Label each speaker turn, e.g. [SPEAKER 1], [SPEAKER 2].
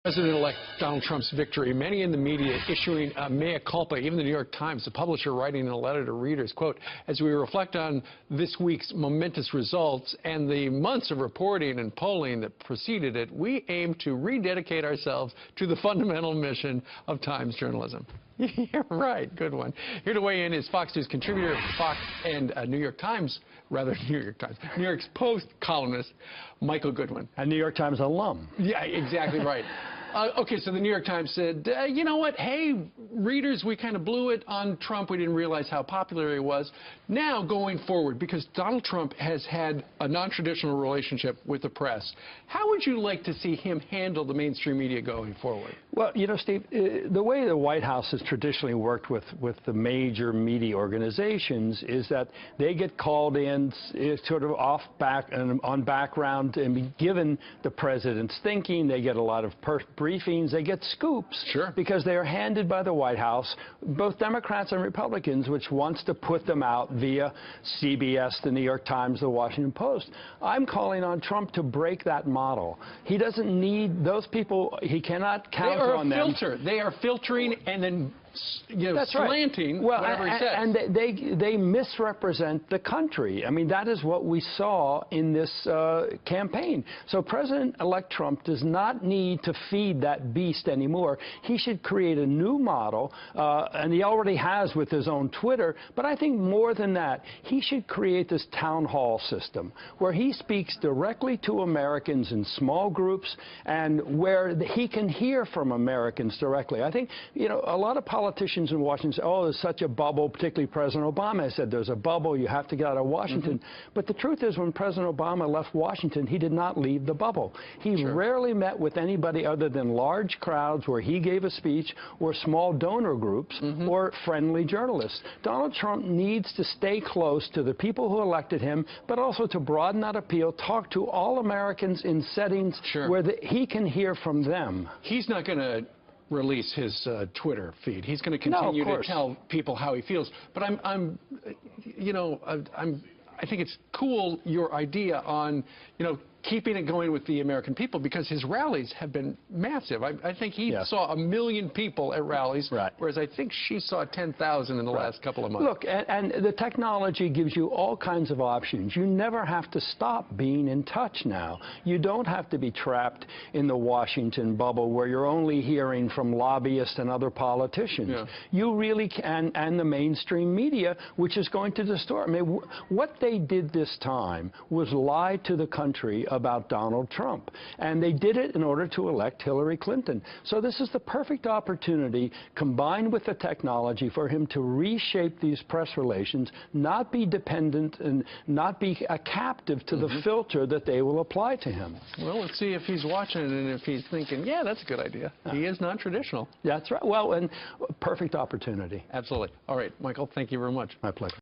[SPEAKER 1] President-elect Donald Trump's victory, many in the media issuing a mea culpa, even the New York Times, the publisher writing in a letter to readers, quote, as we reflect on this week's momentous results and the months of reporting and polling that preceded it, we aim to rededicate ourselves to the fundamental mission of Times journalism. Yeah, right. Good one. Here to weigh in is Fox News contributor, Fox and New York Post columnist, Michael Goodwin.
[SPEAKER 2] A New York Times alum.
[SPEAKER 1] Yeah, exactly right. Okay, so the New York Times said, you know what, hey, readers, we kind of blew it on Trump. We didn't realize how popular he was. Now, going forward, because Donald Trump has had a non-traditional relationship with the press, how would you like to see him handle the mainstream media going forward?
[SPEAKER 2] Well, you know, Steve, the way the White House has traditionally worked with the major media organizations is that they get called in sort of on background and be given the president's thinking. They get a lot of briefings. They get scoops.
[SPEAKER 1] Sure.
[SPEAKER 2] Because they are handed by the White House, both Democrats and Republicans, which wants to put them out via CBS, the New York Times, the Washington Post. I'm calling on Trump to break that model. He doesn't need those people. He cannot count on them.
[SPEAKER 1] They are a filter. They are filtering and then, you know, slanting whatever he says.
[SPEAKER 2] And they misrepresent the country. I mean, that is what we saw in this campaign. So President-elect Trump does not need to feed that beast anymore. He should create a new model, and he already has with his own Twitter. But I think more than that, he should create this town hall system where he speaks directly to Americans in small groups and where he can hear from Americans directly. I think, you know, a lot of politicians in Washington say, oh, there's such a bubble, particularly President Obama has said there's a bubble, you have to get out of Washington. But the truth is, when President Obama left Washington, he did not leave the bubble. He rarely met with anybody other than large crowds where he gave a speech, or small donor groups, or friendly journalists. Donald Trump needs to stay close to the people who elected him, but also to broaden that appeal, talk to all Americans in settings where he can hear from them.
[SPEAKER 1] He's not going to release his Twitter feed. He's going to continue to tell people how he feels. But I think it's cool, your idea on, you know, keeping it going with the American people, because his rallies have been massive. I think he saw 1 million people at rallies, whereas I think she saw 10,000 in the last couple of months.
[SPEAKER 2] Look, and the technology gives you all kinds of options. You never have to stop being in touch now. You don't have to be trapped in the Washington bubble where you're only hearing from lobbyists and other politicians. You really can, and the mainstream media, which is going to distort. I mean, what they did this time was lie to the country about Donald Trump. And they did it in order to elect Hillary Clinton. So this is the perfect opportunity, combined with the technology, for him to reshape these press relations, not be dependent and not be a captive to the filter that they will apply to him.
[SPEAKER 1] Well, let's see if he's watching it and if he's thinking, yeah, that's a good idea. He is non-traditional.
[SPEAKER 2] That's right. Well, and perfect opportunity.
[SPEAKER 1] Absolutely. All right, Michael, thank you very much.
[SPEAKER 2] My pleasure.